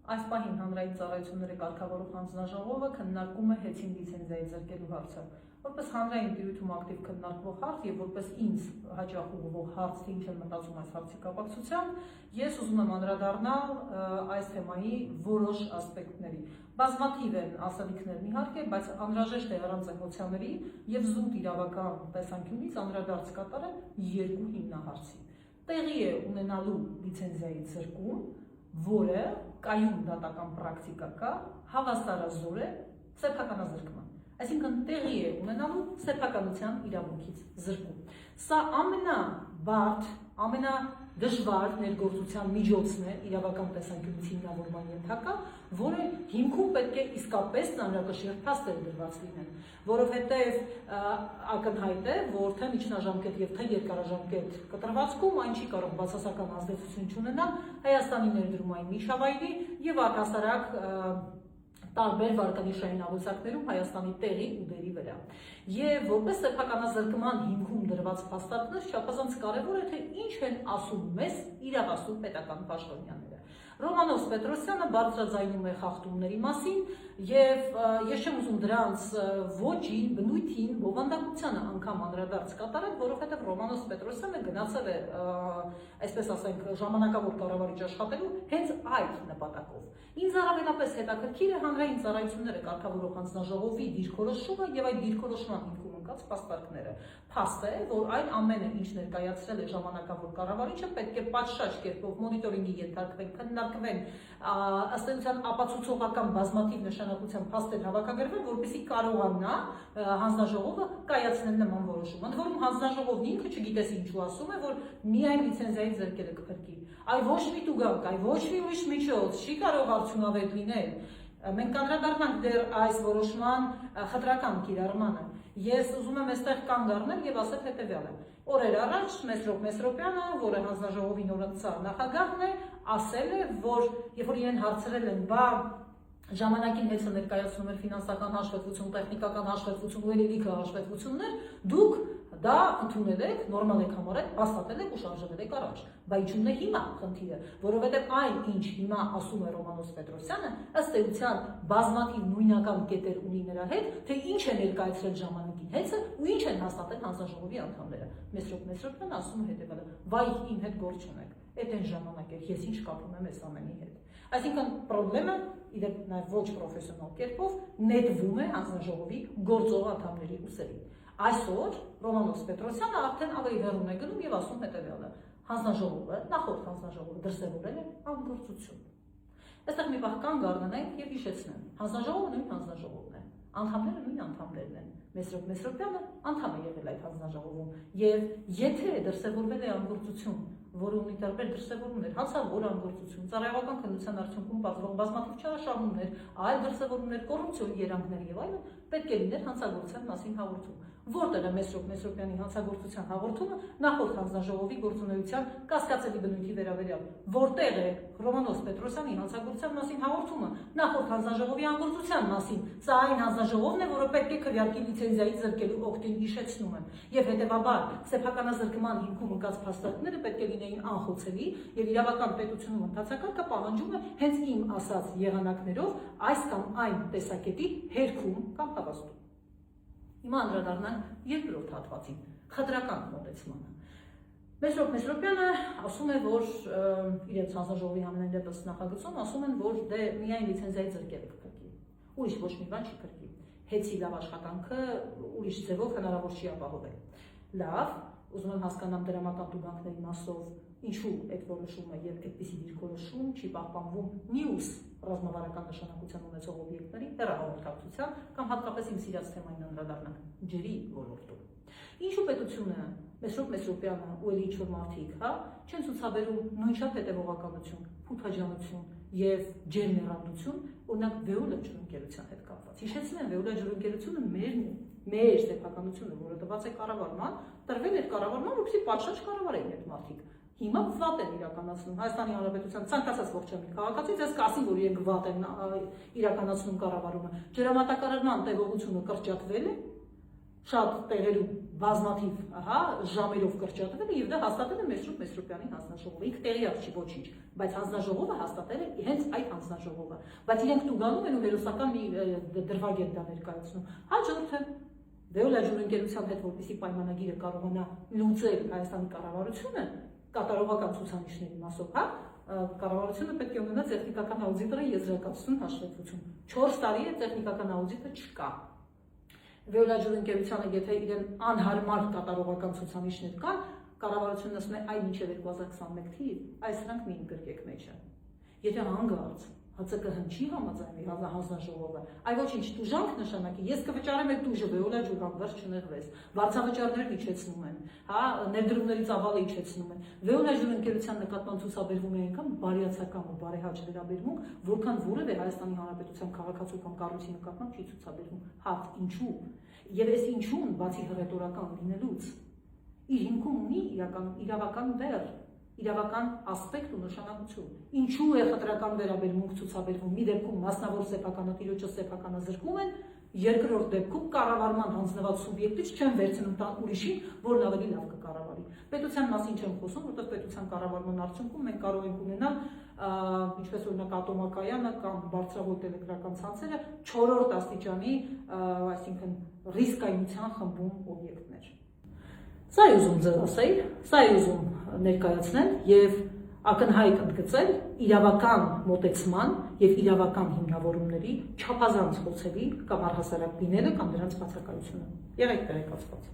Այս պահին հանրային ծառայությունների կարգավորող հանձնաժողովը քննարկում է հեծին լիցենզիայի զրկելու հարցը։ Որպես հանրային տիրույթում ակտիվ քննարկվող հարց եւ որպես ինձ հաճախ ուղղվող հարց, թե ինչ եմ մտածում այս հարցի կապակցությամբ, ես ուզում եմ անդրադառնալ այս թեմայի որոշ ասպեկտների։ Բազմաթիվ են ասելիքներն իհարկե, բայց անհրաժեշտ է առանց էմոցիաների եւ զուտ իրավական տեսանկյունից անդրադարձ կատարել երկու հիմնահարցի։ Տեղի է ունենալու լիցենզիայի զրկում, որը կայուն դատական պրակտիկա կա, հավասարազոր է սեփականազրկման։ Այսինքն տեղի է ունենալու սեփականության իրավունքից զրկում։ Սա ամենաբարդ, ամենադժվար ներգործության միջոցն է իրավական տեսանկյունից հիմնավորման ենթակա, որը հիմքում պետք է իսկապես ծանրակշիռ փաստեր դրված լինեն, որովհետև ակնհայտ է, որ թե միջնաժամկետ եւ թե երկարաժամկետ կտրվածքում այն չի կարող բացասական ազդեցություն չունենալ Հայաստանի ներդրումային միջավայրի եւ առհասարակ տարբեր վարկանիշային աղյուսակներում Հայաստանի տեղի ու դերի վրա։ Եվ որպես սեփականազրկման հիմքում դրված փաստարկներ չափազանց կարևոր է, թե ինչ են ասում մեզ իրավասու պետական պաշտոնյաները։ Ռոմանոս Պետրոսյանը բարձրաձայնում է խախտումների մասին եւ ես չեմ ուզում դրանց ոճին, բնույթին, բովանդակությանը անգամ անդրադարձ կատարել, որովհետեւ Ռոմանոս Պետրոսյանը գնացել է, այսպես ասենք, ժամանակավոր կառավարիչ աշխատելու հենց այդ նպատակով։ Ինձ առավելապես հետաքրքիր է հանրային ծառայությունները կարգավորող հանձնաժողովի դիրքորոշումը եւ այդ դիրքորոշման հիմքում ընկած փաստարկները։ Փաստ է, որ այն ամենը, ինչ ներկայացրել է ժամանակավոր կառավարիչը, պետք է պատշաճ կերպով մոնիտորինգի ենթարկվեն, քննարկվեն, ըստ էության ապացուցողական բազմաթիվ նշանակության փաստեր հավաքագրվեն, որպեսզի կարողանա հանձնաժողովը կայացնել նման որոշում։ Ընդ որում հանձնաժողովն ինքը չգիտես ինչու ասում է, որ միայն լիցենզիայի զրկելը կփրկի։ Այ ոչ մի տուգանք, այ ոչ մի ուրիշ միջոց չի կարող արդյունավետ լինել։ Մենք կանդրադառնանք դեռ այս որոշման խտրական կիրառմանը։ Ես ուզում եմ այստեղ կանգ առնել եւ ասել հետեւյալը։ Օրեր առաջ Մեսրոպ Մեսրոպյանը, որը հանձնաժողովի նորընծա նախագահն է, ասել է, որ երբ որ իրեն հարցրել են, բա ժամանակին հեծը ներկայացնում էր ֆինանսական հաշվետվություն, տեխնիկական հաշվետվություն ու երևիքը հաշվետվություններ, դուք դա ընդունել եք, նորմալ եք համարել, հաստատել եք ու շարժվել եք առաջ։ Բայց ինչու՞մն է հիմա խնդիրը, որովհետև այն, ինչ հիմա ասում է Ռոմանոս Պետրոսյանը, ըստ էության բազմաթիվ նույնական կետեր ունի նրա հետ, թե ինչ է ներկայացրել ժամանակին հեծը ու ինչ են հաստատել հանձնաժողովի անդամները։ Մեսրոպ Մեսրոպյանը ասում է հետևյալը. «Վայ, իմ հետ գործ չունեք, այդ այն ժամանակ էր, ես ինչ կապ ունեմ այս ամենի հետ»։ Այսինքն պրոբլեմը իդեպ նաև ոչ պրոֆեսիոնալ կերպով նետվում է հանձնաժողովի գործող անդամների ուսերին։ Այսօր Ռոմանոս Պետրոսյանը արդեն ավելի հեռուն է գնում եւ ասում հետեւյալը. հանձնաժողովը, նախորդ հանձնաժողովը դրսևորել է անգործություն։ Այստեղ մի պահ կանգ առնենք եւ հիշեցնենք. հանձնաժողովը նույն հանձնաժողովն է, անդամները նույն անդամներն են։ Մեսրոպ Մեսրոպյանը անդամ է եղել այդ հանձնաժողովում եւ եթե դրսևորվել է անգործություն, որը ունի տարբեր դրսևորումներ, հանցավոր անգործություն, ծառայողական քննության արդյունքում բացվող բազմաթիվ չարաշահումներ, այլ դրսևորումներ, կոռուպցիոն երանգներ եւ այլն, պետք է լիներ հանցագործության մասին հաղորդում։ Որտեղ է Մեսրոպ Մեսրոպյանի հանցագործության հաղորդումը նախորդ հանձնաժողովի գործունեության կասկածելի բնույթի վերաբերյալ։ Որտեղ է Ռոմանոս Պետրոսյանի հանցագործության մասին հաղորդումը նախորդ հանձնաժողովի անգործության մասին։ Սա այն հանձնաժողովն է, որը պետք է քվեարկի լիցենզիայի զրկելու օգտին հիշեցնում եմ։ Եվ հետևաբար սեփականազրկման հիմքում ընկած փաստարկները պետք է լինեին անխոցելի եւ իրավական պետությունում ընդհանրակարգը պահանջում է հենց իմ ասած եղանակներով այս կամ այն տեսակետի հերքում կամ հավաստում։ Հիմա անդրադառնանք երկրորդ հատվածին, խտրական մոտեցմանը։ Մեսրոպ Մեսրոպյանը ասում է, որ իրենց հանձնաժողովի համենայն դեպս նախագծում ասում են, որ դե միայն լիցենզիայի զրկելը կփրկի։ Ուրիշ ոչ մի բան չի փրկի։ Հեծի լավ աշխատանքը ուրիշ ձևով հնարավոր չի ապահովել։ Լավ, ուզում եմ հասկանամ դրամական տուգանքների մասով ինչու այդ որոշումը եւ այդպիսի դիրքորոշում չի պահպանվում մյուս ռազմավարական նշանակության ունեցող օբյեկտների հեռահաղորդակցության կամ հատկապես իմ սիրած թեմային անդրադառնանք ջրի ոլորտում։ Ինչու պետությունը Մեսրոպ Մեսրոպյանը ու էլի ինչ-որ մարդիկ, չեն ցուցաբերում նույնչափ հետևողականություն, փութաջանություն եւ ջերմեռանդություն, օրինակ Վեոլա ջրընկերության հետ կապված։ Հիշեցնեմ, Վեոլա ջրընկերությունը մերն է, մեր սեփականությունը, որը տված է կառավարման, տրվել էր կառավարման, որպեսզի պատշաճ կառավարեին այդ մարդիկ։ Հիմա վատ են իրականացնում Հայաստանի Հանրապետության ցանկացած ողջամիտ քաղաքացի, ձեզ կասին, որ իրենք վատ են իրականացնում կառավարումը։ Ջրամատակարարման տևողությունը կրճատվել է շատ տեղերում բազմաթիվ ժամերով կրճատվել է եւ դա հաստատել է Մեսրոպ Մեսրոպյանի հանձնաժողովը։ Ինքը տեղի արժի ոչինչ, բայց հանձնաժողովը հաստատել է հենց այդ հանձնաժողովը։ Բայց իրենք տուգանում են ու հերոսական մի դրվագ են դա ներկայացնում։ Հաջորդը Veolia ջուրընկերության հետ որպեսզի պայմանագիրը կարողանա լուծել Հայաստանի կառավարությունը կատարողական ցուցանիշների մասով, կառավարությունը պետք է ունենա տեխնիկական աուդիտորը եզրակացություն հաշվետվություն։ 4 տարի է տեխնիկական աուդիտը չկա։ Veolia ջուրընկերությանը եթե իրեն անհարմար կատարողական ցուցանիշներ կան, կառավարությունն ասում է այ մինչև 2021 թիվ, այս սրանք մի ընկրկեք մեջը։ Եթե հանգարց ՀՑԿ-ն չի համաձայնի հանձնաժողովը, այ ոչինչ տուժանք նշանակի, ես կվճարեմ այդ տուժը Veolia ջուրան վերջ չնեղվես, վարձավճարներն իջեցնում են, ներդրումների ծավալը իջեցնում են, Veolia ջուրընկերության նկատմամբ ցուցաբերվում է այնքան բարյացակամ ու բարեհաճ վերաբերմունք, որքան որևէ Հայաստանի Հանրապետության քաղաքացու կամ կառույցի նկատմամբ չի ցուցաբերվում։ Հարց ինչու։ Եվ այս ինչուն, բացի հռետորական լինելուց, իր հիմքում ունի իրավական դեր, իրավական ասպեկտ ու նշանակություն։ Ինչու է խտրական վերաբերմունք ցուցաբերվում։ Մի դեպքում մասնավոր սեփականատիրոջը սեփականը զրկում են, երկրորդ դեպքում կառավարման հանձնված սուբյեկտից չեն վերցնում տան ուրիշին, որն ավելի լավ կկառավարի։ Պետության մասին չեմ խոսում, որտեղ պետության կառավարման արդյունքում մենք կարող ենք ունենալ, ինչպես օրինակ ատոմակայանը կամ բարձրավոտ էլեկտրական ցանցերը 4-րդ աստիճանի, այսինքն ռիսկայնության խմբում օբյեկտներ։ Սա է ուզում ձեզ ասել, սա է ուզում ներկայացնել եւ ակնհայտ ընդգծել իրավական մոտեցման եւ իրավական հիմնավորումների չափազանց խոցելի կամ առհասարակ լինելը կամ դրանց բացակայությունը։ Եղեք տեղեկացված։